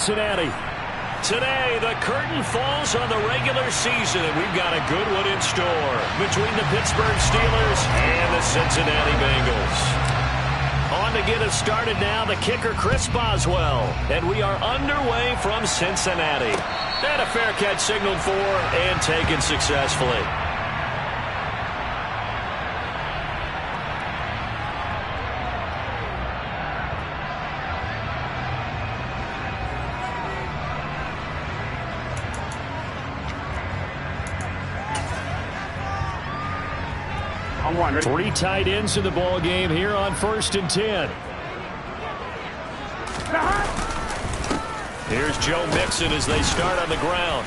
Cincinnati. Today, the curtain falls on the regular season, and we've got a good one in store between the Pittsburgh Steelers and the Cincinnati Bengals. On to get us started now, the kicker, Chris Boswell. And we are underway from Cincinnati. And a fair catch signaled for and taken successfully. Three tight ends in the ball game here on 1st and 10. Here's Joe Mixon as they start on the ground.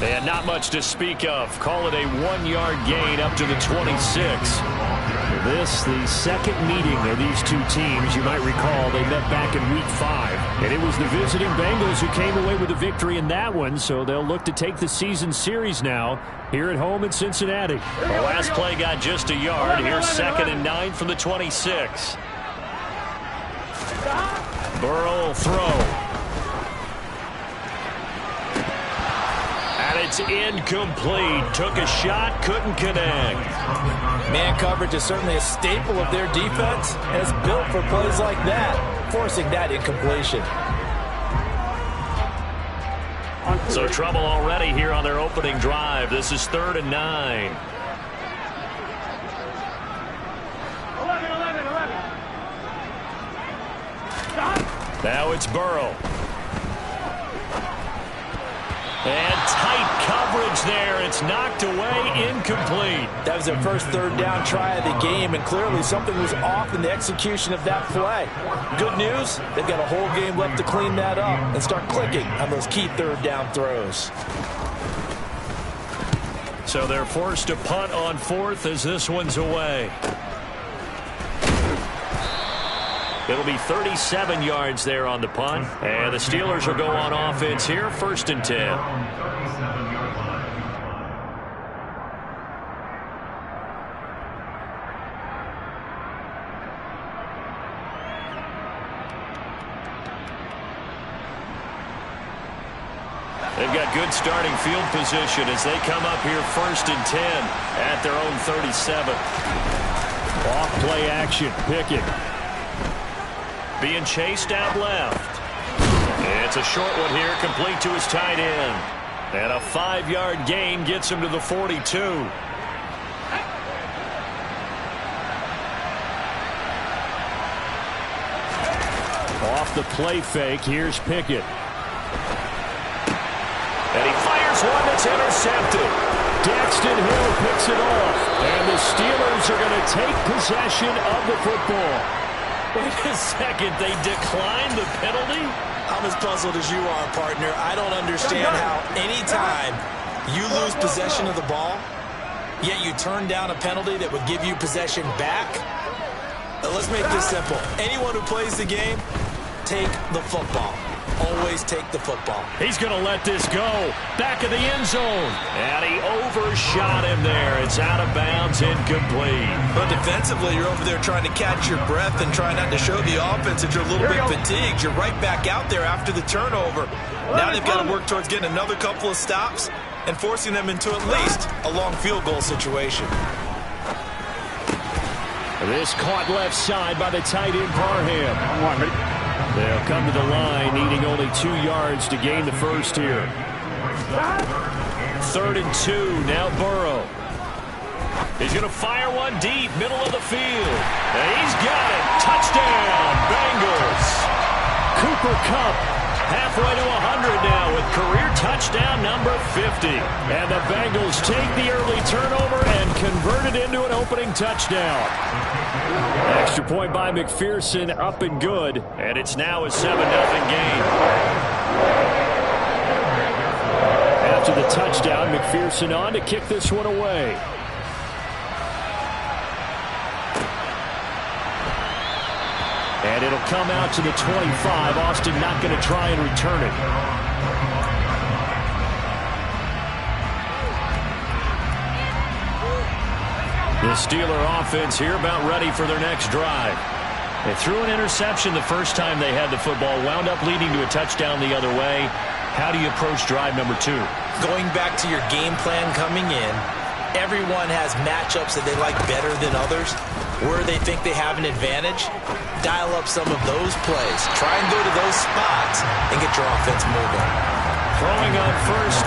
And not much to speak of. Call it a 1-yard gain up to the 26. This, the second meeting of these two teams. You might recall they met back in Week 5. And it was the visiting Bengals who came away with the victory in that one. So they'll look to take the season series now here at home in Cincinnati. The last play got just a yard. Here's 2nd and 9 from the 26. Burrow will throw. And it's incomplete. Took a shot, couldn't connect. Man coverage is certainly a staple of their defense, and it's built for plays like that, forcing that incompletion. So trouble already here on their opening drive. This is 3rd and 9. Now it's Burrow. And tight coverage there. It's knocked away, incomplete. That was their first 3rd down try of the game, and clearly something was off in the execution of that play. Good news, they've got a whole game left to clean that up and start clicking on those key 3rd down throws. So they're forced to punt on 4th as this one's away. It'll be 37 yards there on the punt. And the Steelers will go on offense here, 1st and 10. They've got good starting field position as they come up here 1st and 10 at their own 37. Off play action, Pickett. Being chased out left. It's a short one here, complete to his tight end. And a 5-yard gain gets him to the 42. Off the play fake, here's Pickett. And he fires one that's intercepted. Daxton Hill picks it off. And the Steelers are going to take possession of the football. Wait a second, they declined the penalty? I'm as puzzled as you are, partner. I don't understand how any time you lose possession of the ball, yet you turn down a penalty that would give you possession back. Let's make this simple. Anyone who plays the game, take the football. Always take the football. He's going to let this go. Back of the end zone. And he overshot him there. It's out of bounds, incomplete. But defensively, you're over there trying to catch your breath and try not to show the offense that you're a little bit fatigued. You're right back out there after the turnover. Now they've got to work towards getting another couple of stops and forcing them into at least a long field goal situation. This caught left side by the tight end, Parham. They'll come to the line, needing only 2 yards to gain the first here. 3rd and 2, now Burrow. He's going to fire one deep, middle of the field. And he's got it. Touchdown, Bengals. Cooper Kupp halfway to 100 now with career touchdown number 50. And the Bengals take the early turnover and convert it into an opening touchdown. Extra point by McPherson, up and good. And it's now a 7-0 game. After the touchdown, McPherson on to kick this one away. And it'll come out to the 25. Austin not going to try and return it. The Steeler offense here about ready for their next drive. They threw an interception the first time they had the football, wound up leading to a touchdown the other way. How do you approach drive number 2? Going back to your game plan coming in, everyone has matchups that they like better than others. Where they think they have an advantage, dial up some of those plays. Try and go to those spots and get your offense moving. Throwing on first.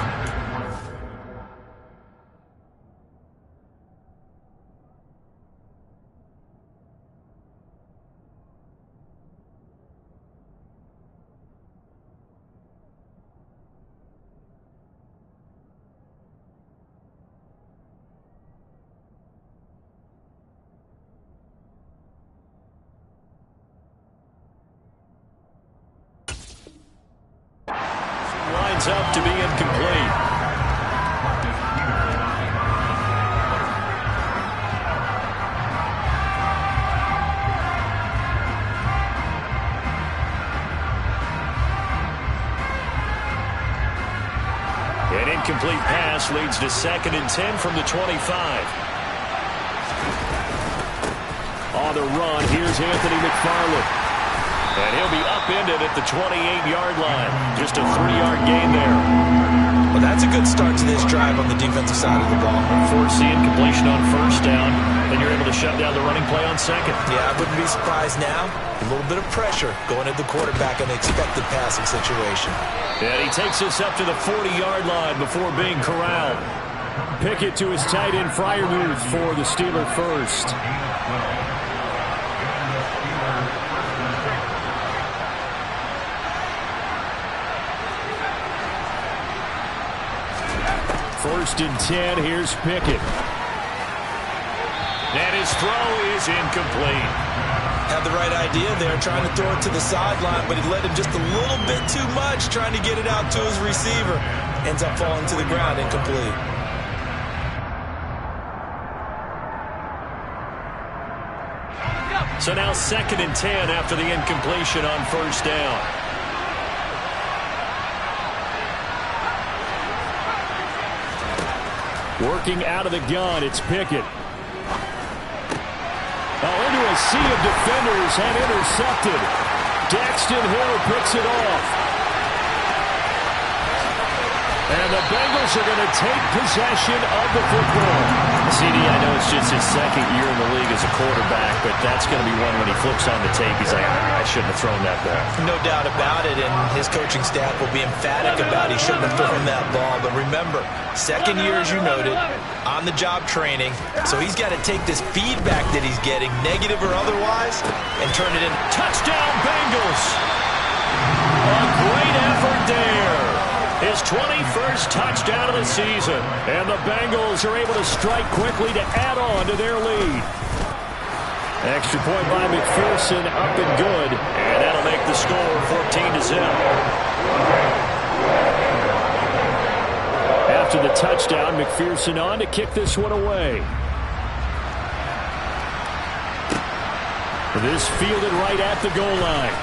Lines up to be incomplete. An incomplete pass leads to 2nd and 10 from the 25. On the run, here's Anthony McFarland. And he'll be upended at the 28-yard line. Just a 3-yard gain there. Well, that's a good start to this drive on the defensive side of the ball. Force the incompletion on first down. Then you're able to shut down the running play on 2nd. Yeah, I wouldn't be surprised now. A little bit of pressure going at the quarterback in an expected passing situation. And he takes us up to the 40-yard line before being corralled. Pickett to his tight end Freiermuth for the Steeler first. First and 10, here's Pickett. And his throw is incomplete. Had the right idea there, trying to throw it to the sideline, but he led him just a little bit too much, trying to get it out to his receiver. Ends up falling to the ground, incomplete. So now 2nd and 10 after the incompletion on first down. Working out of the gun, it's Pickett. Into a sea of defenders and intercepted. Daxton Hill picks it off. And the Bengals are going to take possession of the football. CD, I know it's just his 2nd year in the league as a quarterback, but that's going to be one when he flips on the tape. He's like, I shouldn't have thrown that ball. No doubt about it, and his coaching staff will be emphatic about he shouldn't have thrown that ball. But remember, 2nd year, as you noted, on-the-job training, so he's got to take this feedback that he's getting, negative or otherwise, and turn it in. Touchdown, Bengals! A great effort there. His 21st touchdown of the season. And the Bengals are able to strike quickly to add on to their lead. Extra point by McPherson, up and good. And that'll make the score 14-0. After the touchdown, McPherson on to kick this one away. This fielded right at the goal line.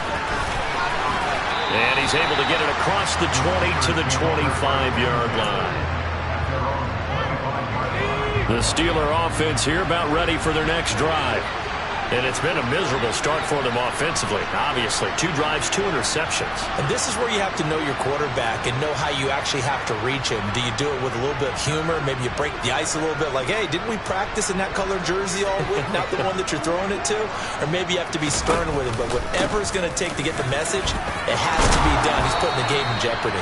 And he's able to get it across the 20 to the 25-yard line. The Steeler offense here about ready for their next drive. And it's been a miserable start for them offensively. Obviously, 2 drives, 2 interceptions. And this is where you have to know your quarterback and know how you actually have to reach him. Do you do it with a little bit of humor? Maybe you break the ice a little bit like, hey, didn't we practice in that color jersey all week? Not the one that you're throwing it to? Or maybe you have to be stern with him. But whatever it's going to take to get the message, it has to be done. He's putting the game in jeopardy.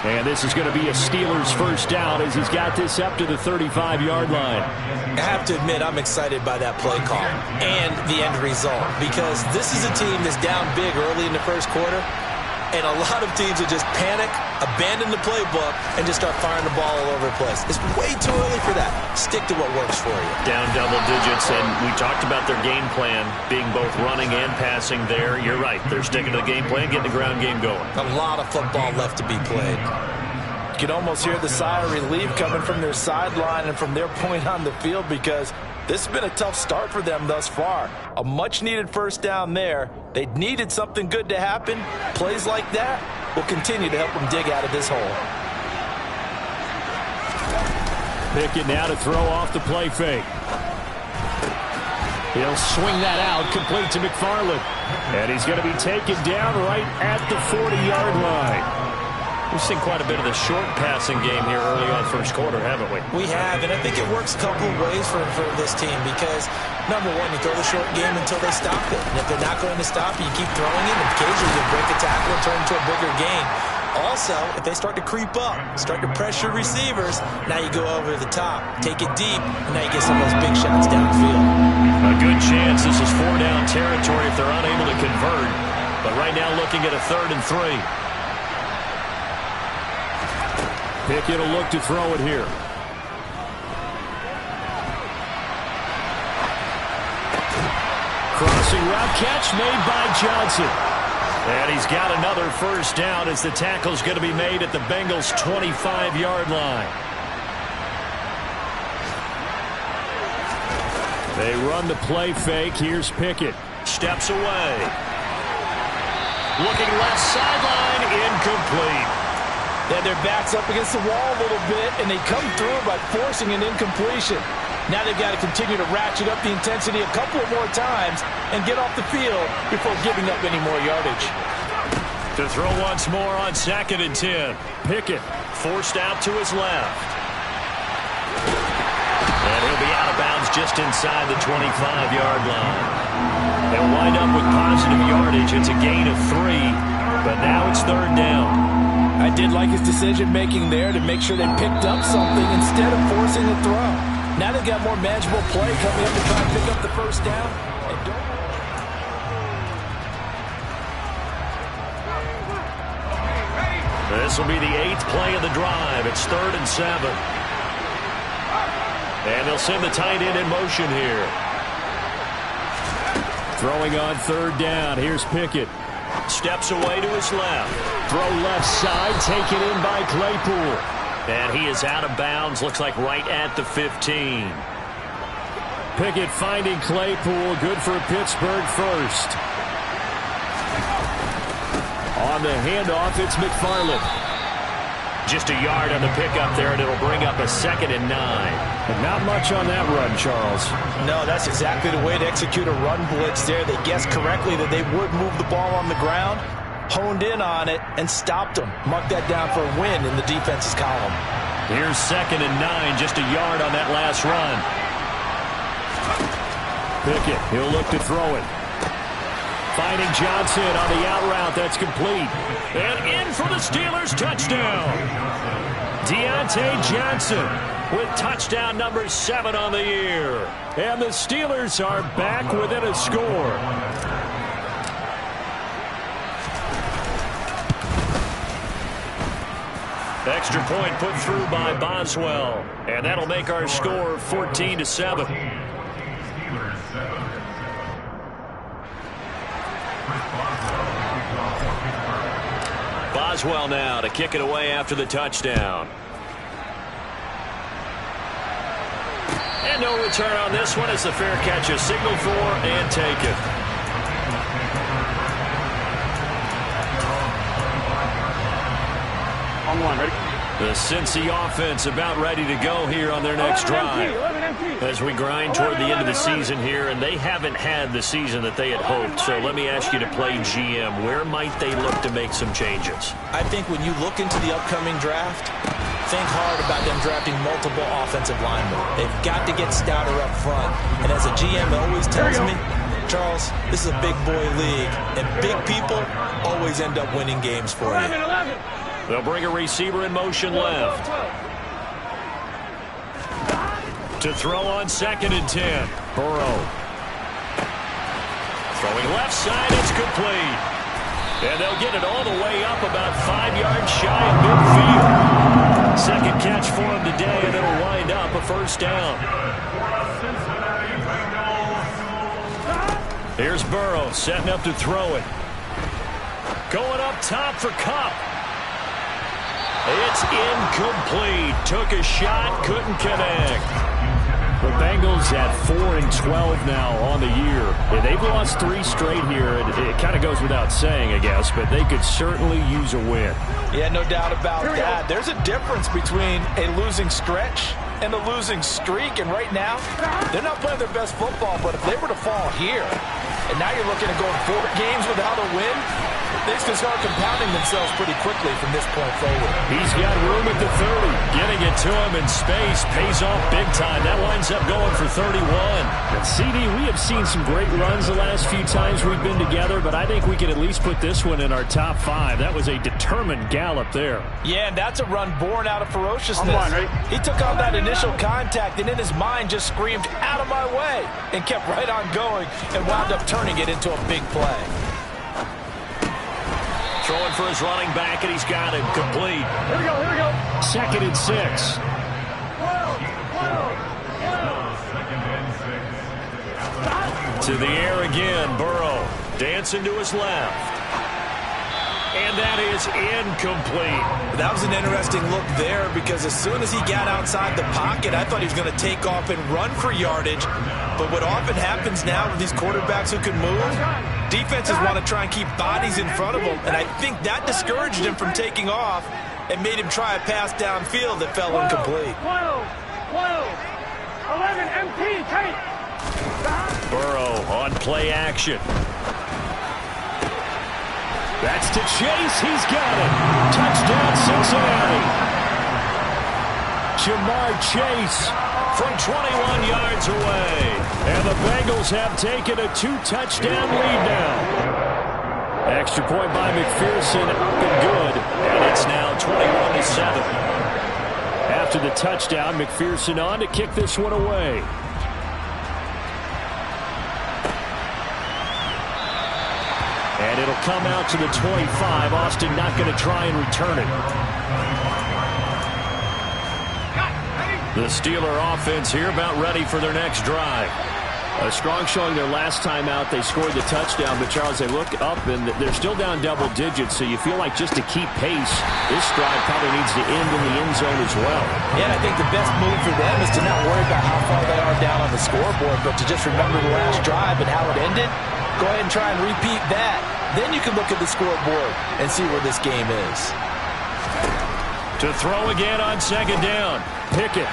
And this is going to be a Steelers first down as he's got this up to the 35-yard line. I have to admit, I'm excited by that play call and the end result, because this is a team that's down big early in the first quarter, and a lot of teams will just panic, abandon the playbook, and just start firing the ball all over the place. It's way too early for that. Stick to what works for you. Down double digits, and we talked about their game plan being both running and passing there. You're right. They're sticking to the game plan, getting the ground game going. A lot of football left to be played. You can almost hear the sigh of relief coming from their sideline and from their point on the field, because this has been a tough start for them thus far. A much-needed first down there. They needed something good to happen. Plays like that will continue to help them dig out of this hole. Pickett now to throw off the play fake. He'll swing that out, complete to McFarland. And he's going to be taken down right at the 40-yard line. We've seen quite a bit of the short passing game here early on first quarter, haven't we? We have, and I think it works a couple of ways for this team because, number one, you throw the short game until they stop it. And if they're not going to stop it, you keep throwing it, and occasionally you break a tackle and turn into a bigger gain. Also, if they start to creep up, start to pressure receivers, now you go over the top, take it deep, and now you get some of those big shots downfield. A good chance this is 4-down territory if they're unable to convert. But right now looking at a 3rd and 3. Pickett will look to throw it here. Crossing route catch made by Johnson. And he's got another first down as the tackle's going to be made at the Bengals' 25-yard line. They run the play fake. Here's Pickett. Steps away. Looking left sideline. Incomplete. And their back's up against the wall a little bit, and they come through by forcing an incompletion. Now they've got to continue to ratchet up the intensity a couple more times and get off the field before giving up any more yardage. To throw once more on 2nd and 10. Pickett forced out to his left. And he'll be out of bounds just inside the 25-yard line. They'll wind up with positive yardage. It's a gain of 3, but now it's 3rd down. I did like his decision-making there to make sure they picked up something instead of forcing a throw. Now they've got more manageable play coming up to try and pick up the first down. This will be the 8th play of the drive. It's 3rd and 7. And they'll send the tight end in motion here. Throwing on 3rd down. Here's Pickett. Steps away to his left. Throw left side, taken in by Claypool. And he is out of bounds, looks like right at the 15. Pickett finding Claypool, good for Pittsburgh first. On the handoff, it's McFarland. Just a yard on the pickup there, and it'll bring up a 2nd and 9. And not much on that run, Charles. No, that's exactly the way to execute a run blitz there. They guessed correctly that they would move the ball on the ground, honed in on it, and stopped them. Mark that down for a win in the defense's column. Here's 2nd and 9, just a yard on that last run. Pickett, he'll look to throw it. Finding Johnson on the out route. That's complete. And in for the Steelers. Touchdown. Deontay Johnson with touchdown number 7 on the year. And the Steelers are back within a score. Extra point put through by Boswell. And that'll make our score 14-7. Boswell now to kick it away after the touchdown. And no return on this one as the fair catch is signaled for and taken. On one, ready? The Cincy offense about ready to go here on their next drive. As we grind toward the end of the season here, and they haven't had the season that they had hoped. So let me ask you to play GM. Where might they look to make some changes? I think when you look into the upcoming draft, think hard about them drafting multiple offensive linemen. They've got to get stouter up front. And as a GM always tells me, Charles, this is a big boy league, and big people always end up winning games for you. They'll bring a receiver in motion left. To throw on 2nd and 10. Burrow. Throwing left side, it's complete. And they'll get it all the way up about 5 yards shy of midfield. Second catch for him today, and it'll wind up a first down. Here's Burrow setting up to throw it. Going up top for Kupp. It's incomplete. Took a shot, couldn't connect. The Bengals at 4-12 now on the year. Yeah, they've lost 3 straight here. It kind of goes without saying, I guess, but they could certainly use a win. Yeah, no doubt about that. There's a difference between a losing stretch and a losing streak, and right now, they're not playing their best football, but if they were to fall here, and now you're looking at going 4 games without a win, things can start compounding themselves pretty quickly from this point forward. He's got room at the 30. Getting it to him in space pays off big time. That winds up going for 31. And CD, we have seen some great runs the last few times we've been together, but I think we can at least put this one in our top 5. That was a determined gallop there. Yeah, and that's a run born out of ferociousness. He took on that initial contact and in his mind just screamed, "Out of my way," and kept right on going and wound up turning it into a big play. Throwing for his running back, and he's got it complete. Here we go. 2nd and 6. To the air again, Burrow. Dancing to his left. And that is incomplete. That was an interesting look there because as soon as he got outside the pocket, I thought he was going to take off and run for yardage. But what often happens now with these quarterbacks who can move, defenses want to try and keep bodies in front of them. And I think that discouraged him from taking off and made him try a pass downfield that fell incomplete. 11 MT, take. Burrow on play action. That's to Chase. He's got it. Touchdown, Cincinnati. Jamar Chase from 21 yards away. And the Bengals have taken a 2-touchdown lead now. Extra point by McPherson, up and good. And it's now 21-7. After the touchdown, McPherson on to kick this one away. And it'll come out to the 25. Austin not going to try and return it. The Steeler offense here about ready for their next drive. A strong showing their last time out. They scored the touchdown, but Charles, they look up and they're still down double digits, so you feel like just to keep pace, this drive probably needs to end in the end zone as well. Yeah, and I think the best move for them is to not worry about how far they are down on the scoreboard, but to just remember the last drive and how it ended. Go ahead and try and repeat that. Then you can look at the scoreboard and see where this game is. To throw again on 2nd down. Pickett.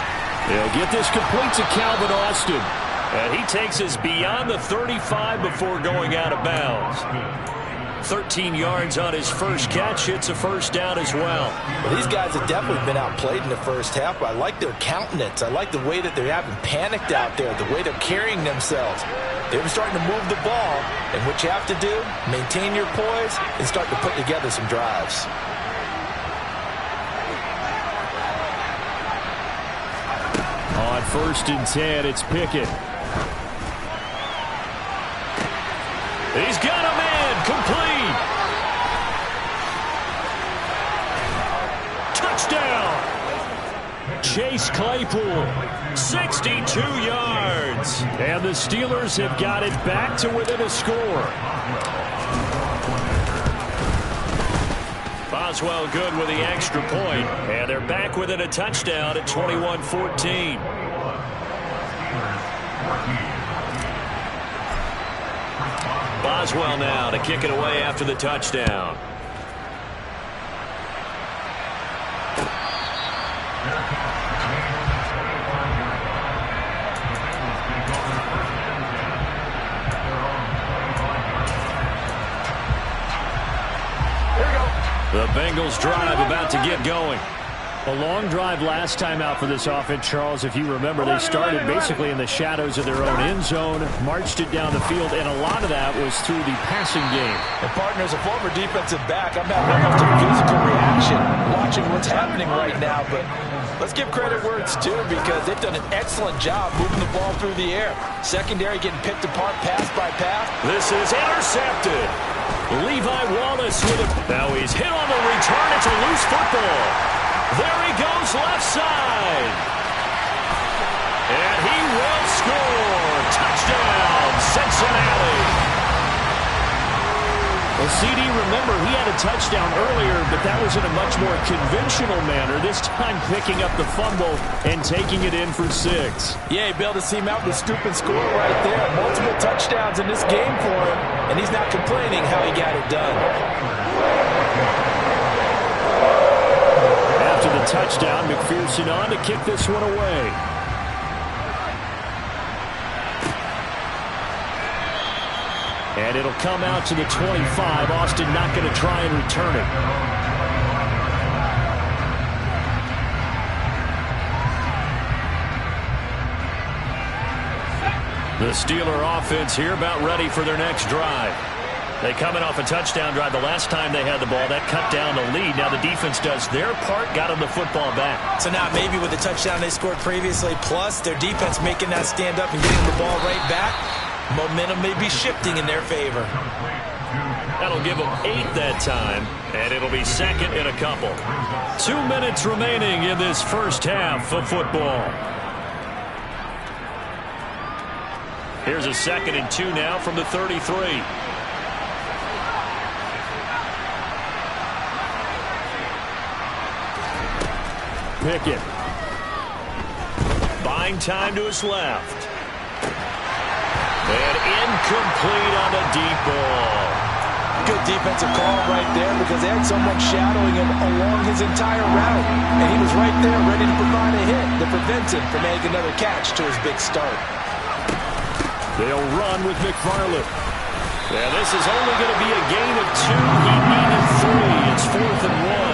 He'll get this complete to Calvin Austin. And he takes us beyond the 35 before going out of bounds. 13 yards on his first catch. It's a first down as well. Well, these guys have definitely been outplayed in the first half, but I like their countenance. I like the way that they haven't panicked out there, the way they're carrying themselves. They're starting to move the ball, and what you have to do, maintain your poise and start to put together some drives. On 1st and 10, it's Pickett. He's got a man, complete. Touchdown. Chase Claypool, 62 yards. And the Steelers have got it back to within a score. Boswell good with the extra point, and they're back within a touchdown at 21-14. Boswell now to kick it away after the touchdown. The Bengals drive about to get going. A long drive last time out for this offense, Charles. If you remember, they started basically in the shadows of their own end zone, marched it down the field, and a lot of that was through the passing game. And partner, as a former defensive back, I'm having almost a physical reaction watching what's happening right now, but let's give credit where it's due because they've done an excellent job moving the ball through the air. Secondary getting picked apart pass by pass. This is intercepted. Levi Wallace with it. Now he's hit on the return. It's a loose football. There he goes left side. And he will score. Touchdown, Cincinnati. Well, CD, remember, he had a touchdown earlier, but that was in a much more conventional manner, this time picking up the fumble and taking it in for 6. Yeah, he bailed his team out with a scoop and score right there. Multiple touchdowns in this game for him, and he's not complaining how he got it done. After the touchdown, McPherson on to kick this one away. And it'll come out to the 25. Austin not going to try and return it. The Steeler offense here about ready for their next drive. They coming off a touchdown drive the last time they had the ball. That cut down the lead. Now the defense does their part, got them the football back. So now maybe with the touchdown they scored previously, plus their defense making that stand up and getting the ball right back, momentum may be shifting in their favor. That'll give them 8 that time, and it'll be second in a couple. 2 minutes remaining in this first half of football. Here's a 2nd and 2 now from the 33. Pickett. Buying time to his left. And incomplete on the deep ball. Good defensive call right there because they had someone shadowing him along his entire route. And he was right there ready to provide a hit that prevents him from making another catch to his big start. They'll run with McFarland. Yeah, this is only going to be a gain of 2. He needed 3. It's 4th and 1.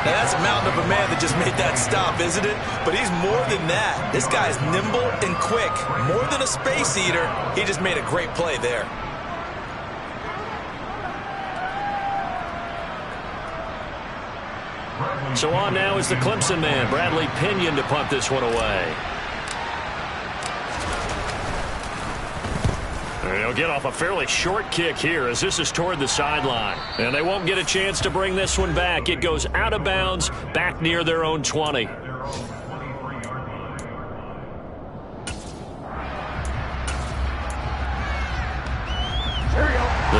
Now, that's a mountain of a man that just made that stop, isn't it? But he's more than that. This guy's nimble and quick. More than a space eater, he just made a great play there. So on now is the Clemson man, Bradley Pinion, to punt this one away. They'll get off a fairly short kick here as this is toward the sideline. And they won't get a chance to bring this one back. It goes out of bounds back near their own 20. The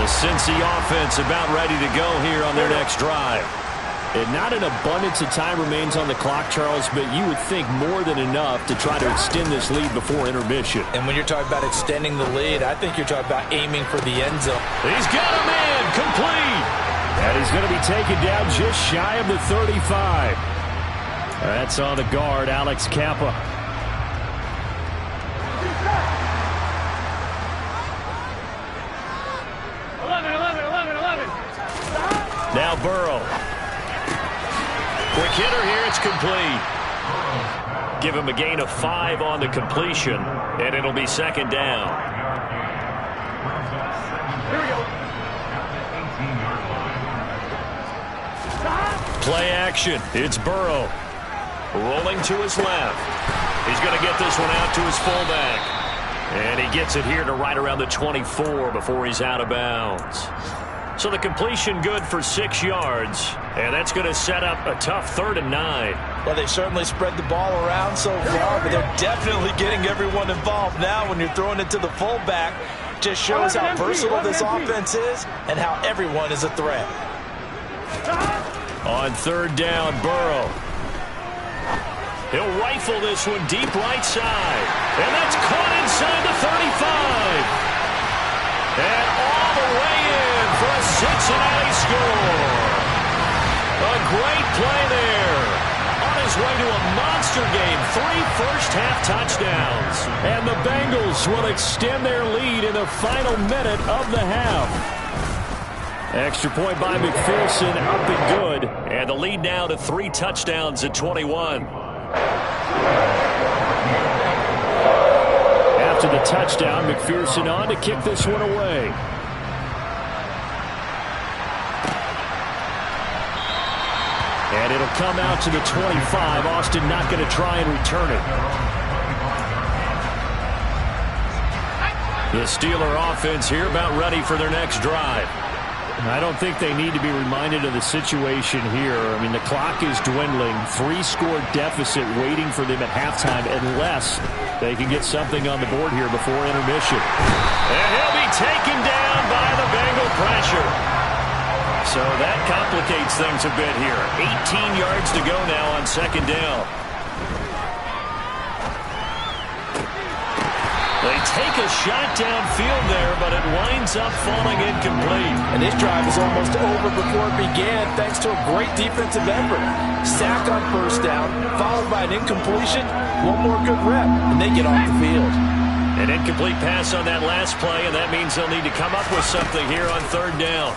Cincy offense about ready to go here on their next drive. And not an abundance of time remains on the clock, Charles, but you would think more than enough to try to extend this lead before intermission. And when you're talking about extending the lead, I think you're talking about aiming for the end zone. He's got a man, complete. And he's going to be taken down just shy of the 35. That's on the guard, Alex Kappa. Now Burrow. Quick hitter here, it's complete. Give him a gain of 5 on the completion, and it'll be 2nd down. Here we go. Play action. It's Burrow. Rolling to his left. He's going to get this one out to his fullback. And he gets it here to right around the 24 before he's out of bounds. So the completion good for 6 yards, and that's going to set up a tough 3rd and 9. Well, they certainly spread the ball around so far, but they're definitely getting everyone involved now when you're throwing it to the fullback. Just shows how versatile this offense is and how everyone is a threat. On 3rd down, Burrow. He'll rifle this one deep right side, and that's caught inside the 35. And all the way in for a Cincinnati score. A great play there. On his way to a monster game, 3 first-half touchdowns. And the Bengals will extend their lead in the final minute of the half. Extra point by McPherson, up and good. And the lead now to 3 touchdowns at 21. After the touchdown, McPherson on to kick this one away. And it'll come out to the 25. Austin not going to try and return it. The Steeler offense here about ready for their next drive. I don't think they need to be reminded of the situation here. I mean, the clock is dwindling. 3-score deficit waiting for them at halftime unless they can get something on the board here before intermission. And he'll be taken down by the Bengal pressure. So that complicates things a bit here. 18 yards to go now on second down. They take a shot downfield there, but it winds up falling incomplete. And this drive is almost over before it began thanks to a great defensive effort. Sack on first down, followed by an incompletion, one more good rep, and they get off the field. An incomplete pass on that last play, and that means they'll need to come up with something here on third down.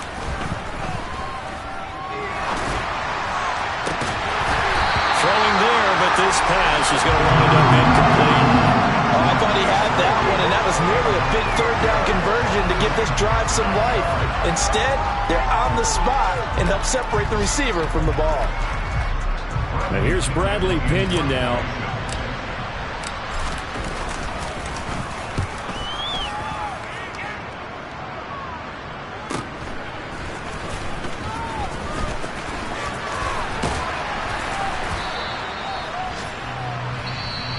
Throwing there, but this pass is going to wind up incomplete. Oh, I thought he had that one, and that was nearly a big third down conversion to give this drive some life. Instead, they're on the spot and help separate the receiver from the ball. Now here's Bradley Pinion now.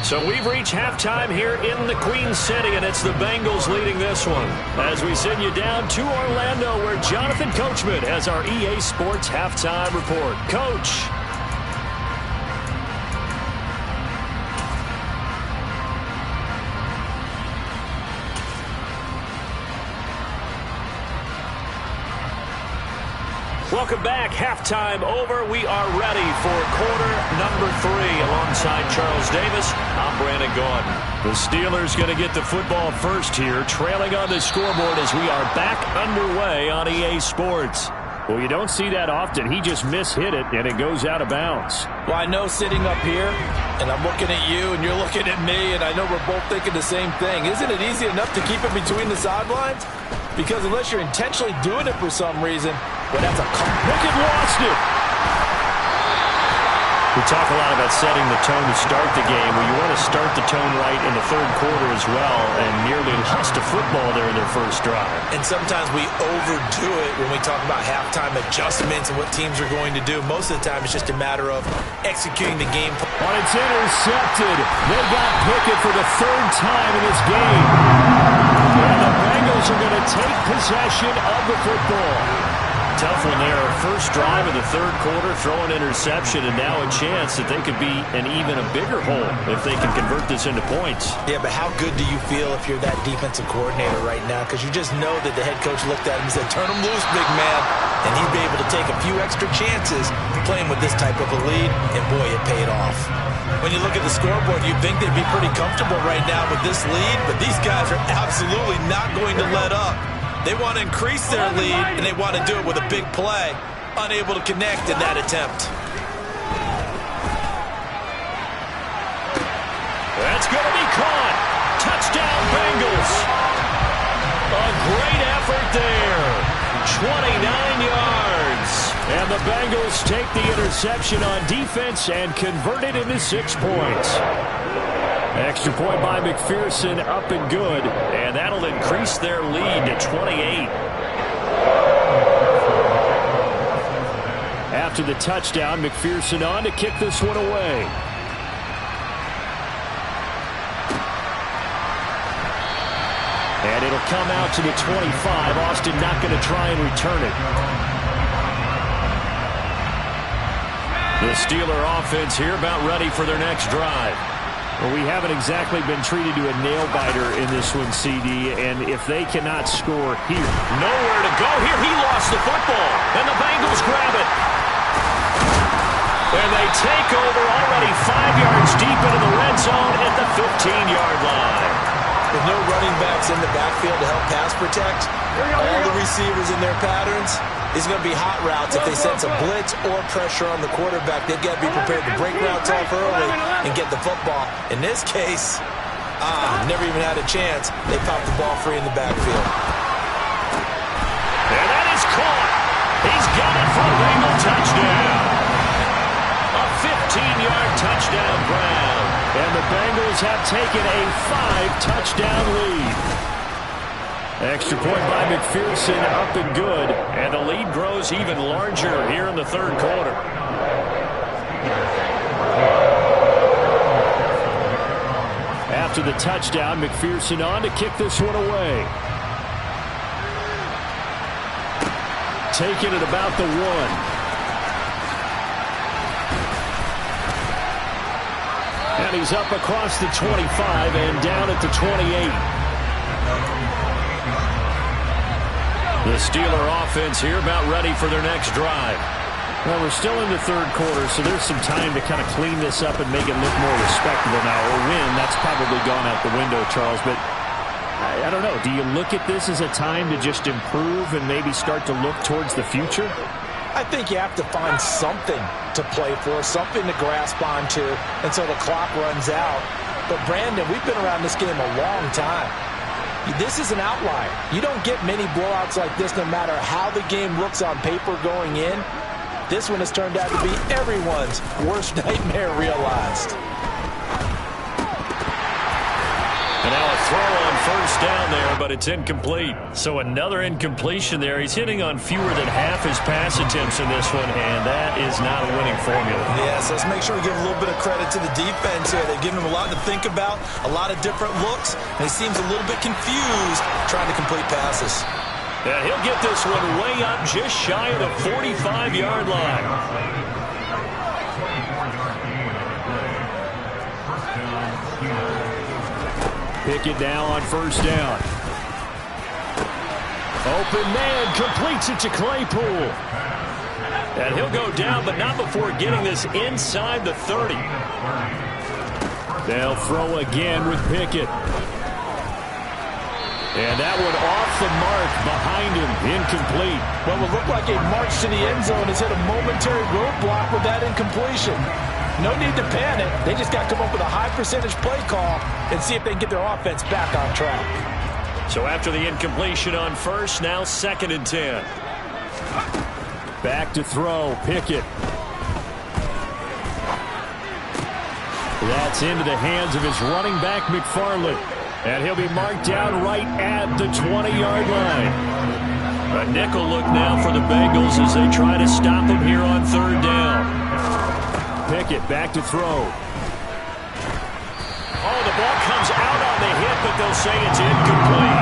So we've reached halftime here in the Queen City, and it's the Bengals leading this one. As we send you down to Orlando, where Jonathan Coachman has our EA Sports Halftime Report. Coach. Welcome back. Halftime over. We are ready for quarter number 3. Alongside Charles Davis, I'm Brandon Gaudin. The Steelers going to get the football first here, trailing on the scoreboard as we are back underway on EA Sports. Well, you don't see that often. He just mishit it, and it goes out of bounds. Well, I know sitting up here, and I'm looking at you, and you're looking at me, and I know we're both thinking the same thing. Isn't it easy enough to keep it between the sidelines? Because unless you're intentionally doing it for some reason, well, that's a Pickett lost it. We talk a lot about setting the tone to start the game. Well, you want to start the tone right in the third quarter as well, and nearly lost a football there in their first drive. And sometimes we overdo it when we talk about halftime adjustments and what teams are going to do. Most of the time, it's just a matter of executing the game. But it's intercepted. They got Pickett for the third time in this game. And the Bengals are going to take possession of the football. Tough one there. First drive of the third quarter, throw an interception, and now a chance that they could be in even a bigger hole if they can convert this into points. Yeah, but how good do you feel if you're that defensive coordinator right now? Because you just know that the head coach looked at him and said, turn him loose, big man. And he'd be able to take a few extra chances playing with this type of a lead, and boy, it paid off. When you look at the scoreboard, you'd think they'd be pretty comfortable right now with this lead, but these guys are absolutely not going to let up. They want to increase their lead, and they want to do it with a big play. Unable to connect in that attempt. That's going to be caught. Touchdown, Bengals. A great effort there. 29 yards. And the Bengals take the interception on defense and convert it into 6 points. Extra point by McPherson, up and good, and that'll increase their lead to 28. After the touchdown, McPherson on to kick this one away. And it'll come out to the 25. Austin not going to try and return it. The Steeler offense here about ready for their next drive. Well, we haven't exactly been treated to a nail-biter in this one, CD, and if they cannot score here. Nowhere to go here. He lost the football, and the Bengals grab it. And they take over already 5 yards deep into the red zone at the 15-yard line. With no running backs in the backfield to help pass protect, all the receivers in their patterns, it's going to be hot routes if they sense a blitz or pressure on the quarterback. They've got to be prepared to break routes off early and get the football. In this case, never even had a chance. They popped the ball free in the backfield. And that is caught. He's got it for a Bengal touchdown. A 15-yard touchdown grab. And the Bengals have taken a 5-touchdown lead. Extra point by McPherson, up and good. And the lead grows even larger here in the third quarter. After the touchdown, McPherson on to kick this one away. Taking it about the 1. And he's up across the 25 and down at the 28. The Steeler offense here about ready for their next drive. Well, we're still in the third quarter, so there's some time to kind of clean this up and make it look more respectable now. Or win, that's probably gone out the window, Charles. But I don't know. Do you look at this as a time to just improve and maybe start to look towards the future? I think you have to find something to play for, something to grasp onto until the clock runs out. But, Brandon, we've been around this game a long time. This is an outlier. You don't get many blowouts like this no matter how the game looks on paper going in. This one has turned out to be everyone's worst nightmare realized. And now a throw on first down there, but it's incomplete. So another incompletion there. He's hitting on fewer than half his pass attempts in this one, and that is not a winning formula. Yes, let's make sure we give a little bit of credit to the defense here. They've given him a lot to think about, a lot of different looks, and he seems a little bit confused trying to complete passes. And he'll get this one way up just shy of the 45-yard line. Pickett now on first down. Open man completes it to Claypool. And he'll go down, but not before getting this inside the 30. They'll throw again with Pickett. And that one off the mark behind him, incomplete. What would look like a march to the end zone has hit a momentary roadblock with that incompletion. No need to panic. They just got to come up with a high percentage play call and see if they can get their offense back on track. So after the incompletion on first, now 2nd and 10. Back to throw, Pickett. That's into the hands of his running back, McFarland. And he'll be marked down right at the 20-yard line. A nickel look now for the Bengals as they try to stop him here on third down. Pickett back to throw. Oh, the ball comes out on the hit, but they'll say it's incomplete.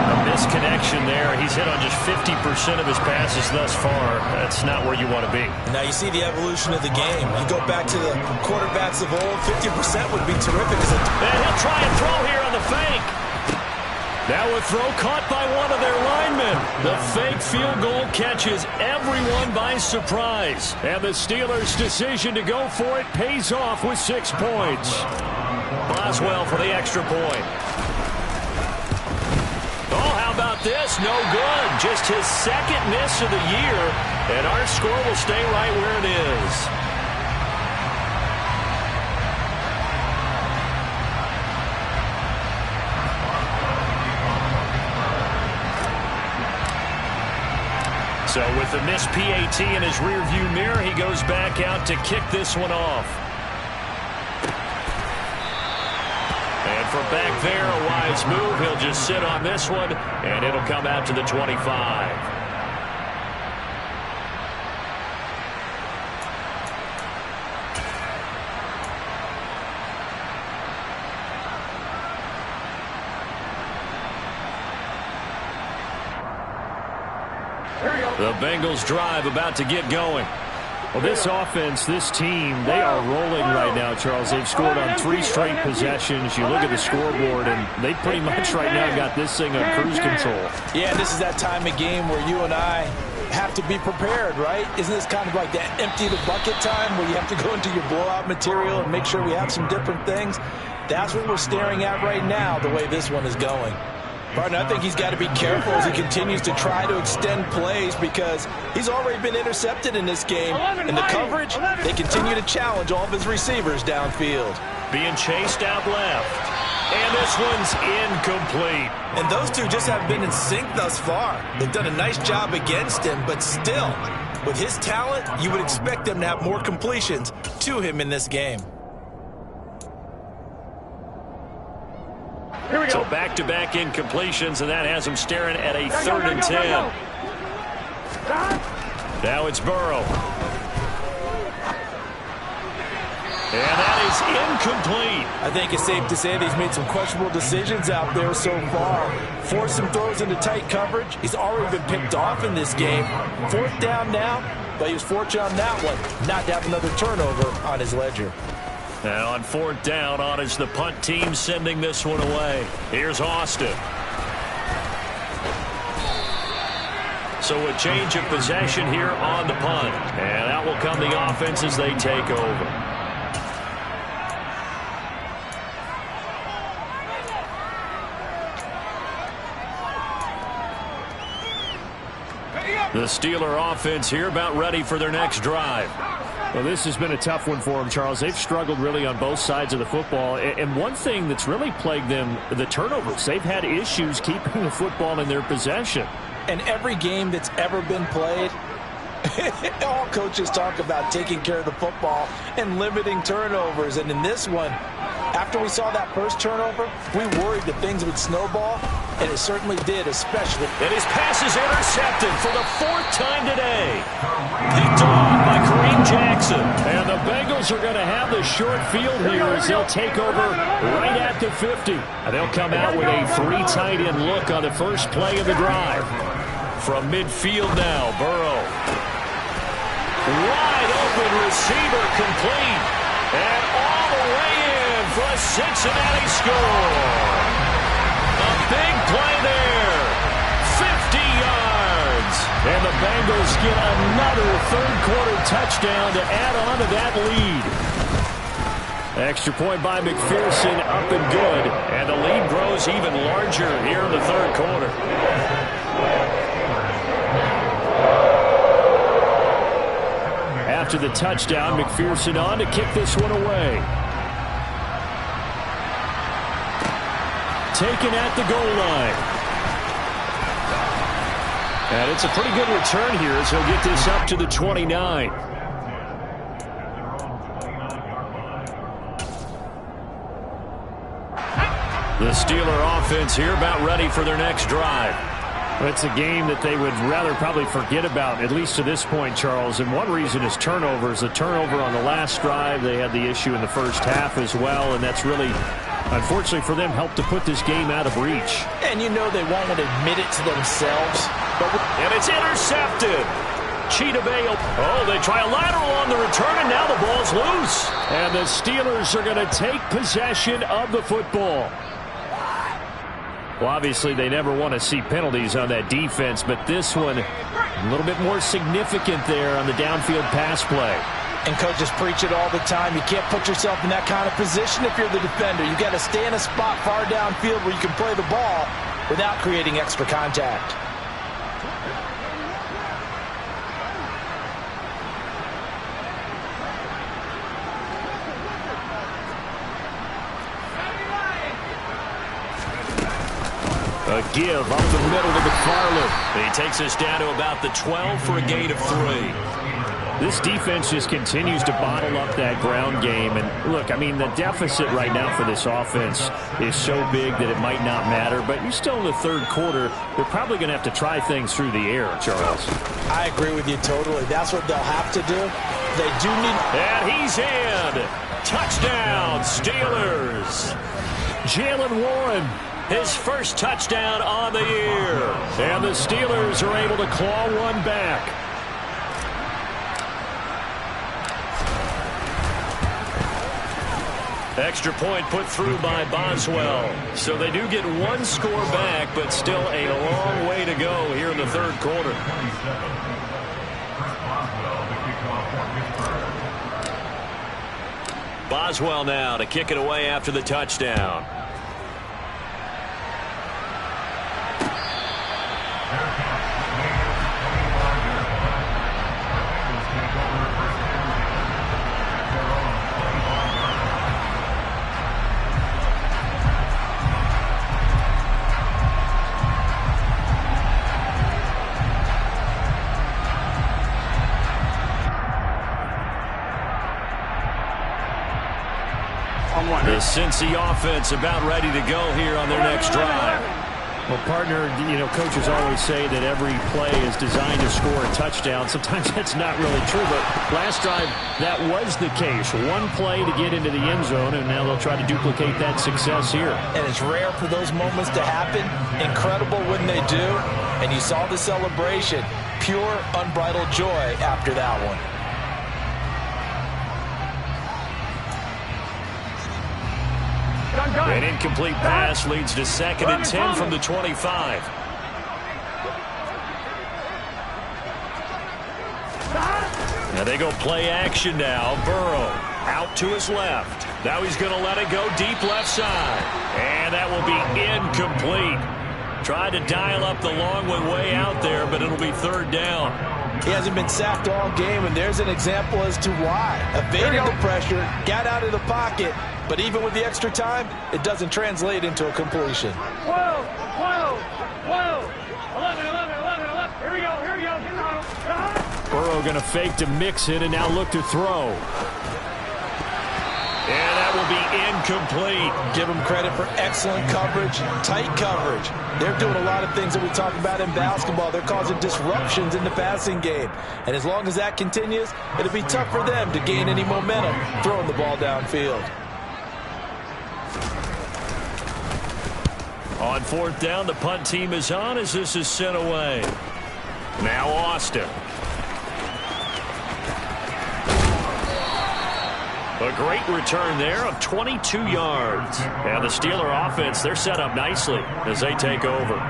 A misconnection there. He's hit on just 50% of his passes thus far. That's not where you want to be. Now you see the evolution of the game. You go back to the quarterbacks of old, 50% would be terrific. And he'll try and throw here on the fake. Now a throw caught by one of their linemen. The fake field goal catches everyone by surprise. And the Steelers' decision to go for it pays off with 6 points. Boswell for the extra point. Oh, how about this? No good. Just his 2nd miss of the year. And our score will stay right where it is. So with the missed PAT in his rearview mirror, he goes back out to kick this one off. And from back there, a wise move. He'll just sit on this one, and it'll come out to the 25. The Bengals drive about to get going. Well, this offense, this team, they are rolling right now, Charles. They've scored on 3 straight possessions. You look at the scoreboard, and they pretty much right now got this thing on cruise control. Yeah, this is that time of game where you and I have to be prepared, right? Isn't this kind of like that empty the bucket time where you have to go into your blowout material and make sure we have some different things? That's what we're staring at right now, the way this one is going. Partner, I think he's got to be careful as he continues to try to extend plays because he's already been intercepted in this game. And the coverage, they continue to challenge all of his receivers downfield. Being chased out left. And this one's incomplete. And those two just haven't been in sync thus far. They've done a nice job against him, but still, with his talent, you would expect them to have more completions to him in this game. So back-to-back incompletions, and that has him staring at a 3rd and 10. Now it's Burrow. And that is incomplete. I think it's safe to say that he's made some questionable decisions out there so far. Forced some throws into tight coverage. He's already been picked off in this game. 4th down now, but he was fortunate on that one not to have another turnover on his ledger. And on 4th down, on is the punt team sending this one away. Here's Austin. So a change of possession here on the punt. And out will come the offense as they take over. The Steeler offense here about ready for their next drive. Well, this has been a tough one for them, Charles. They've struggled really on both sides of the football. And one thing that's really plagued them, the turnovers. They've had issues keeping the football in their possession. And every game that's ever been played, all coaches talk about taking care of the football and limiting turnovers. And in this one, after we saw that first turnover, we worried that things would snowball, and it certainly did, especially. And his pass is intercepted for the 4th time today. Picked off by Kareem Jackson. And the Bengals are going to have the short field here as they'll take over right at the 50. And they'll come out with a 3 tight end look on the first play of the drive. From midfield now, Burrow. Wide open receiver complete. And all the way in for a Cincinnati score. A big play there. 50 yards. And the Bengals get another 3rd quarter touchdown to add on to that lead. Extra point by McPherson, up and good. And the lead grows even larger here in the 3rd quarter. After the touchdown, McPherson on to kick this one away. Taken at the goal line. And it's a pretty good return here as he'll get this up to the 29. The Steeler offense here about ready for their next drive. It's a game that they would rather probably forget about, at least to this point, Charles. And one reason is turnovers. The turnover on the last drive, they had the issue in the first half as well, and that's really, unfortunately for them, helped to put this game out of reach. And you know they won't admit it to themselves. And it's intercepted. Cheetah Bay. Oh, they try a lateral on the return, and now the ball's loose. And the Steelers are going to take possession of the football. Well, obviously, they never want to see penalties on that defense, but this one a little bit more significant there on the downfield pass play. And coaches preach it all the time. You can't put yourself in that kind of position if you're the defender. You got to stay in a spot far downfield where you can play the ball without creating extra contact. A give up the middle to McFarland. He takes us down to about the 12 for a gain of 3. This defense just continues to bottle up that ground game. And look, I mean, the deficit right now for this offense is so big that it might not matter. But you're still in the 3rd quarter. They're probably going to have to try things through the air, Charles. I agree with you totally. That's what they'll have to do. They do need... And he's in. Touchdown, Steelers. Jaylen Warren. His first touchdown on the year. And the Steelers are able to claw one back. Extra point put through by Boswell. So they do get one score back, but still a long way to go here in the 3rd quarter. Boswell now to kick it away after the touchdown. The Cincy offense about ready to go here on their next drive. Well, partner, coaches always say that every play is designed to score a touchdown. Sometimes that's not really true, but last drive, that was the case. One play to get into the end zone, and now they'll try to duplicate that success here. And it's rare for those moments to happen. Incredible when they do. And you saw the celebration. Pure, unbridled joy after that one. An incomplete pass leads to 2nd and 10 from the 25. Now they go play action now. Burrow out to his left. Now he's going to let it go deep left side. And that will be incomplete. Tried to dial up the long one way out there, but it'll be 3rd down. He hasn't been sacked all game, and there's an example as to why. Evaded the pressure, got out of the pocket, but even with the extra time, it doesn't translate into a completion. Whoa, whoa, whoa. 11, 11, 11, 11. Here we go, here we go. Burrow going to fake to mix it and now look to throw. And that will be incomplete. Give them credit for excellent coverage, tight coverage. They're doing a lot of things that we talk about in basketball. They're causing disruptions in the passing game. And as long as that continues, it'll be tough for them to gain any momentum throwing the ball downfield. On 4th down, the punt team is on as this is sent away. Now Austin. A great return there of 22 yards. And the Steeler offense, they're set up nicely as they take over.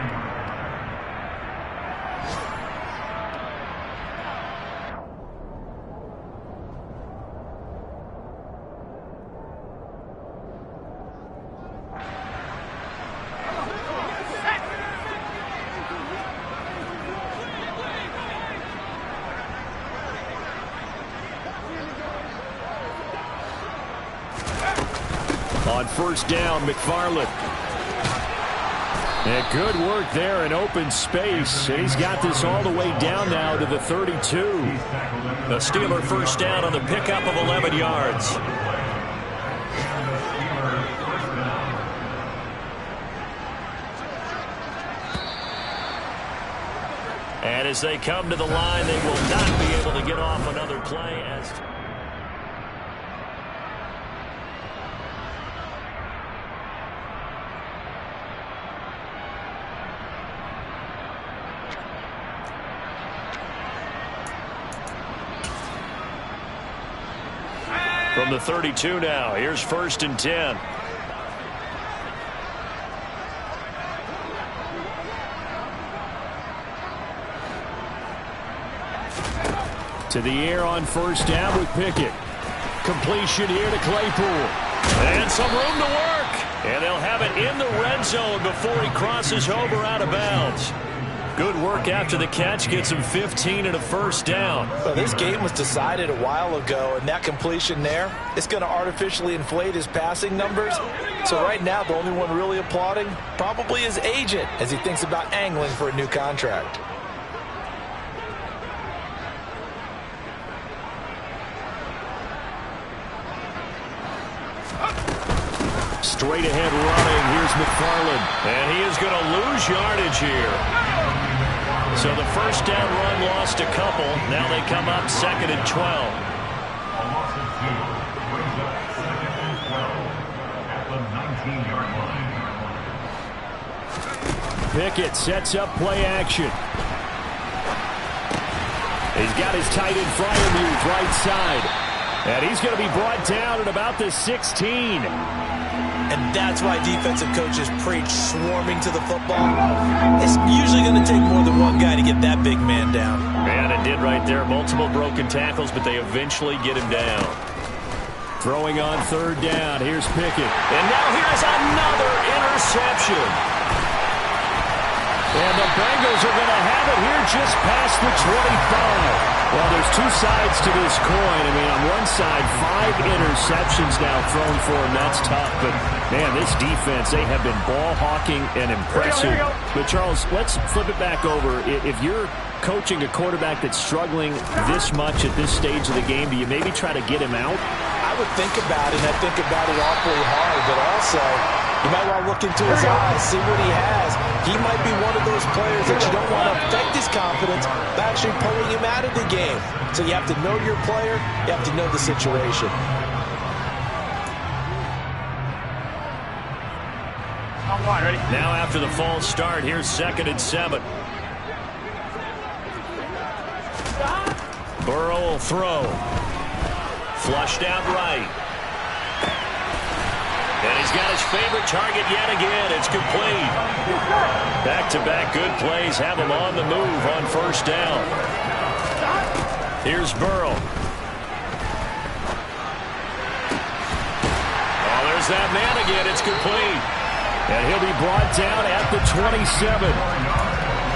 On 1st down, McFarland. And good work there in open space. And he's got this all the way down now to the 32. The Steeler 1st down on the pickup of 11 yards. And as they come to the line, they will not be able to get off another play as... From the 32 now, here's 1st and 10. To the air on 1st down with Pickett. Completion here to Claypool. And some room to work. And they'll have it in the red zone before he crosses over out of bounds. Good work after the catch. Gets him 15 and a 1st down. Well, this game was decided a while ago, and that completion there is going to artificially inflate his passing numbers. So right now, the only one really applauding probably his agent as he thinks about angling for a new contract. Straight ahead running. Here's McFarland. And he is going to lose yardage here. So the 1st down run lost a couple. Now they come up 2nd and 12. Pickett sets up play action. He's got his tight end Freiermuth right side. And he's going to be brought down at about the 16. And that's why defensive coaches preach swarming to the football. It's usually going to take more than one guy to get that big man down. And it did right there. Multiple broken tackles, but they eventually get him down. Throwing on 3rd down. Here's Pickett. And now here's another interception. And the Bengals are going to have it here just past the 25. Well, there's two sides to this coin. I mean, on one side, 5 interceptions now thrown for him. That's tough. But, man, this defense, they have been ball hawking and impressive. But, Charles, let's flip it back over. If you're coaching a quarterback that's struggling this much at this stage of the game, do you maybe try to get him out? I would think about it, and I think about it awfully hard, but also you might want to look into his eyes, see what he has. He might be one of those players that you don't want to affect his confidence by actually pulling him out of the game. So you have to know your player, you have to know the situation. Ready? Now after the false start, here's 2nd and 7. Burrow will throw. Flushed out right. And he's got his favorite target yet again. It's complete. Back-to-back good plays have him on the move on 1st down. Here's Burrow. Oh, there's that man again. It's complete. And he'll be brought down at the 27.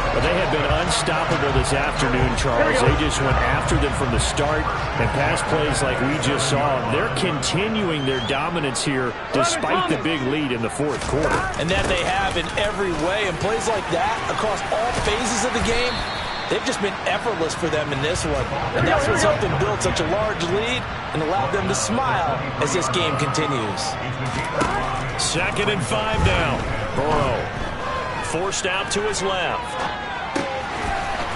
But they have been unstoppable this afternoon, Charles. They just went after them from the start, and pass plays like we just saw. They're continuing their dominance here despite the big lead in the 4th quarter. And that they have in every way. And plays like that across all phases of the game, they've just been effortless for them in this one. And that's what's helped them build such a large lead and allowed them to smile as this game continues. 2nd and 5 now. Burrow forced out to his left.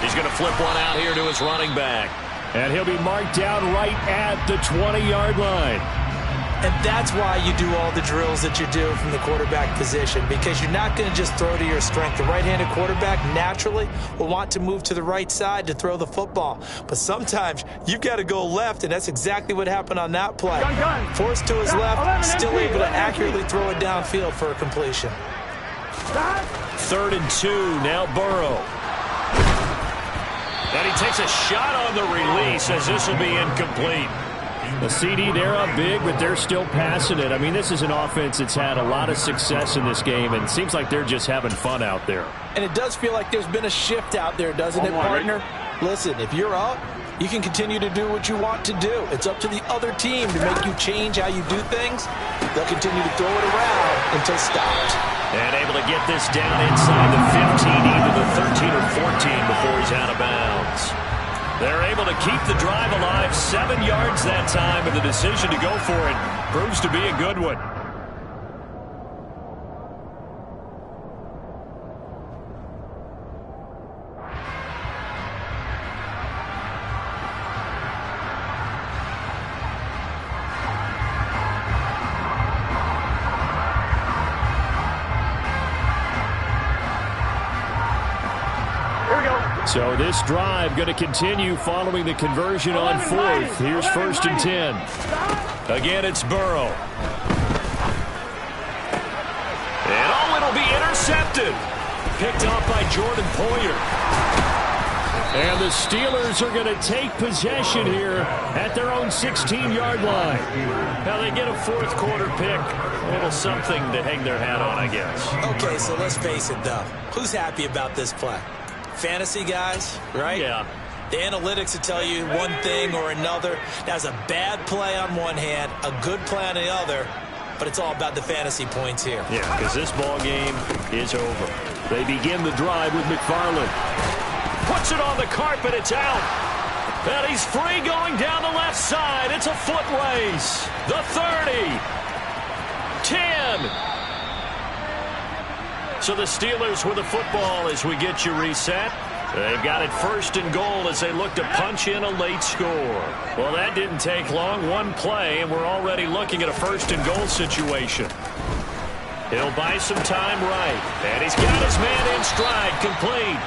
He's going to flip one out here to his running back. And he'll be marked down right at the 20-yard line. And that's why you do all the drills that you do from the quarterback position, because you're not going to just throw to your strength. The right-handed quarterback naturally will want to move to the right side to throw the football. But sometimes you've got to go left, and that's exactly what happened on that play. Forced to his left, still able to accurately throw it downfield for a completion. 3rd and 2, now Burrow. And he takes a shot on the release as this will be incomplete. The CD, they're up big, but they're still passing it. I mean, this is an offense that's had a lot of success in this game, and it seems like they're just having fun out there. And it does feel like there's been a shift out there, doesn't it, partner? Listen, if you're up, you can continue to do what you want to do. It's up to the other team to make you change how you do things. They'll continue to throw it around until stopped. And able to get this down inside the 15, either the 13 or 14 before he's out of bounds. They're able to keep the drive alive, 7 yards that time, and the decision to go for it proves to be a good one. So this drive going to continue following the conversion on 4th. Here's 1st and 10. Again, it's Burrow. And oh, it'll be intercepted. Picked off by Jordan Poyer. And the Steelers are going to take possession here at their own 16-yard line. Now they get a 4th quarter pick. A little something to hang their hat on, I guess. Okay, so let's face it, though. Who's happy about this play? Fantasy guys, right? Yeah. The analytics will tell you one thing or another. That's a bad play on one hand, a good play on the other, but it's all about the fantasy points here. Yeah, because this ball game is over. They begin the drive with McFarland. Puts it on the carpet, it's out. And he's free going down the left side. It's a foot race. The 30. 10. So the Steelers with the football as we get you reset. They've got it 1st and goal as they look to punch in a late score. Well, that didn't take long. One play, and we're already looking at a 1st and goal situation. He'll buy some time right. And he's got his man in stride, complete.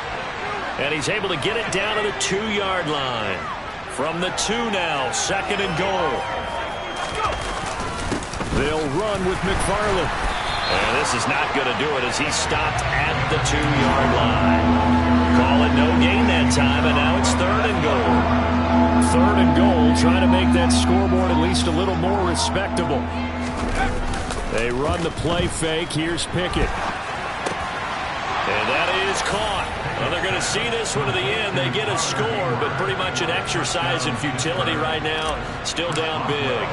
And he's able to get it down to the 2-yard line. From the 2 now, 2nd and goal. They'll run with McFarland. And this is not going to do it as he stopped at the 2-yard line. Call it no gain that time, and now it's 3rd and goal. 3rd and goal, trying to make that scoreboard at least a little more respectable. They run the play fake. Here's Pickett. And that is caught. Well, they're going to see this one to the end. They get a score, but pretty much an exercise in futility right now. Still down big.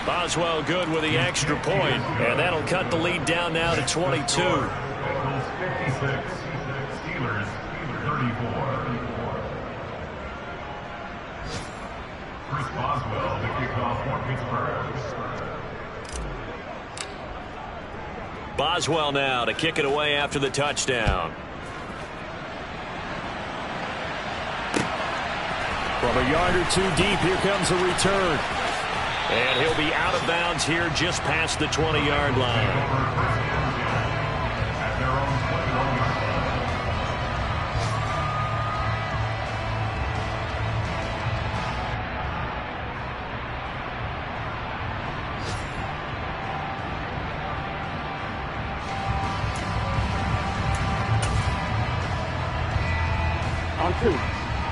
Boswell good with the extra point, and that'll cut the lead down now to 22. Steelers 34. Boswell to kick off for Pittsburgh. Boswell now to kick it away after the touchdown. From a yard or two deep, here comes a return. And he'll be out of bounds here just past the 20-yard line.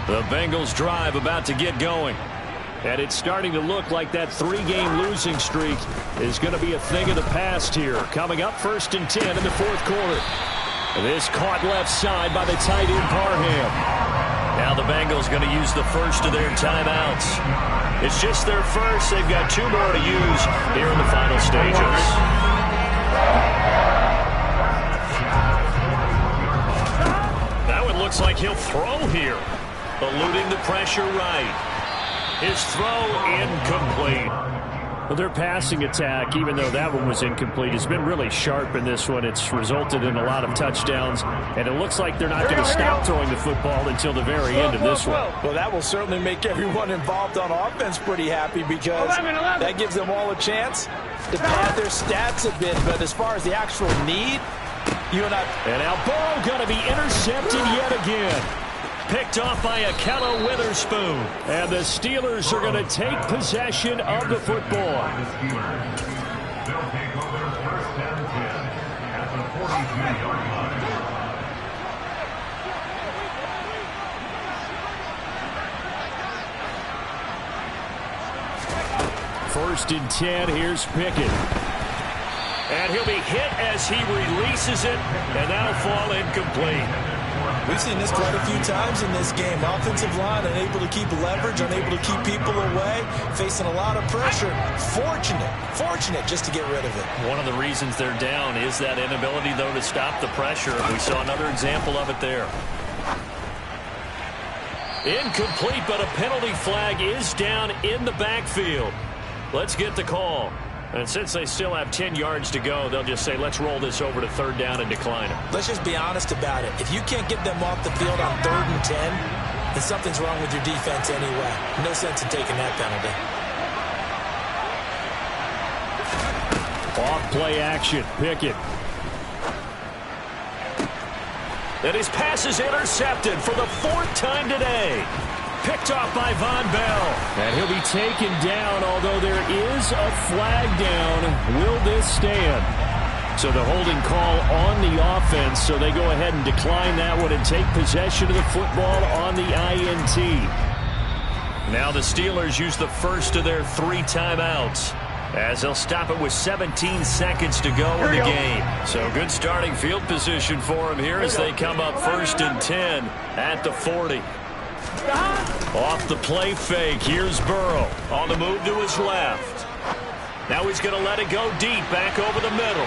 The Bengals drive about to get going. And it's starting to look like that 3-game losing streak is going to be a thing of the past here. Coming up 1st and 10 in the 4th quarter. This caught left side by the tight end Parham. Now the Bengals going to use the first of their timeouts. It's just their first. They've got 2 more to use here in the final stages. Now it looks like he'll throw here. Eluding the pressure right. His throw incomplete. Well, their passing attack, even though that one was incomplete, has been really sharp in this one. It's resulted in a lot of touchdowns, and it looks like they're not going to stop throwing the football until the very end of this one. Well, that will certainly make everyone involved on offense pretty happy because that gives them all a chance to pad their stats a bit. But as far as the actual need, you and I... And now Burrow going to be intercepted yet again. Picked off by Ahkello Witherspoon. And the Steelers are going to take possession of the football. They'll take over 1st and 10 at the 43-yard line. First and 10, here's Pickett. And he'll be hit as he releases it, and that'll fall incomplete. We've seen this quite a few times in this game. Offensive line unable to keep leverage, unable to keep people away, facing a lot of pressure. Fortunate just to get rid of it. One of the reasons they're down is that inability, though, to stop the pressure. We saw another example of it there. Incomplete, but a penalty flag is down in the backfield. Let's get the call. And since they still have 10 yards to go, they'll just say, let's roll this over to 3rd down and decline it. Let's just be honest about it. If you can't get them off the field on 3rd and 10, then something's wrong with your defense anyway. No sense in taking that penalty. Off play action. Pickett. And his pass is intercepted for the 4th time today. Picked off by Von Bell. And he'll be taken down, although there is a flag down. Will this stand? So the holding call on the offense, so they go ahead and decline that one and take possession of the football on the INT. Now the Steelers use the first of their 3 timeouts, as they'll stop it with 17 seconds to go in the game. So good starting field position for them here as they come up 1st and 10 at the 40. Off the play fake, here's Burrow on the move to his left. Now he's going to let it go deep, back over the middle.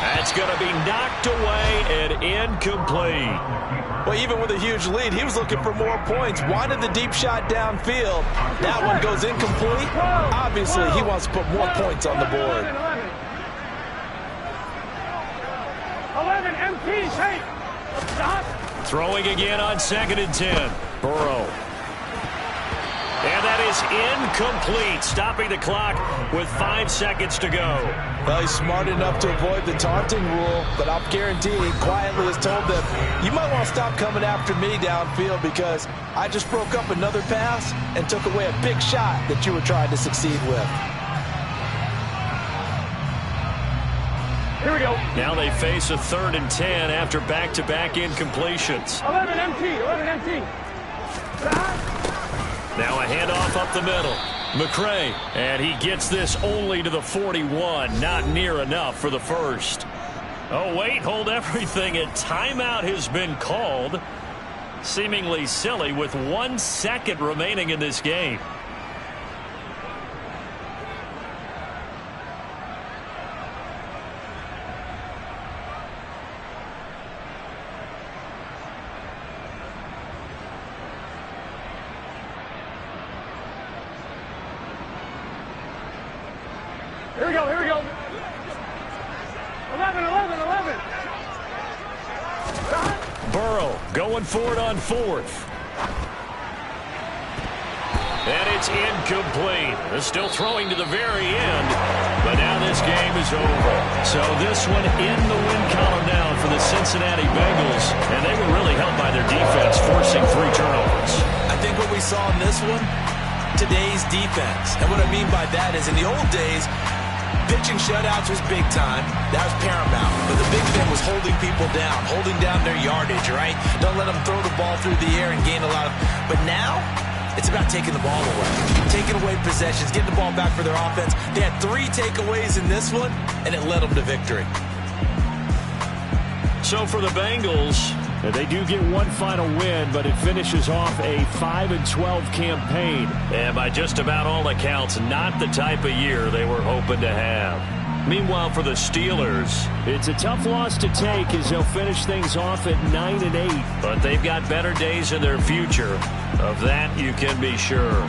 That's going to be knocked away and incomplete. Well, even with a huge lead, he was looking for more points. Wanted the deep shot downfield. That one goes incomplete. Obviously, he wants to put more points on the board. 11 empty, take. Stop. Throwing again on 2nd and 10. Burrow. And that is incomplete, stopping the clock with 5 seconds to go. Well, he's smart enough to avoid the taunting rule, but I'll guarantee he quietly has told them, you might want to stop coming after me downfield because I just broke up another pass and took away a big shot that you were trying to succeed with. Here we go. Now they face a 3rd and 10 after back-to-back incompletions. 11 empty, 11 empty. Now a handoff up the middle. McCray, and he gets this only to the 41. Not near enough for the first. Oh, wait, hold everything. A timeout has been called. Seemingly silly with 1 second remaining in this game. Here we go, here we go. 11, 11, 11. Burrow going for it on 4th. And it's incomplete. They're still throwing to the very end, but now this game is over. So this one in the win column now for the Cincinnati Bengals, and they were really helped by their defense, forcing 3 turnovers. I think what we saw in this one, today's defense. And what I mean by that is in the old days, pitching shutouts was big time. That was paramount. But the big thing was holding people down, holding down their yardage, right? Don't let them throw the ball through the air and gain a lot of... But now, it's about taking the ball away, taking away possessions, getting the ball back for their offense. They had 3 takeaways in this one, and it led them to victory. So for the Bengals, they do get one final win, but it finishes off a 5-12 campaign. and by just about all accounts, not the type of year they were hoping to have. Meanwhile, for the Steelers, It's a tough loss to take as they'll finish things off at 9-8. but they've got better days in their future. Of that, you can be sure.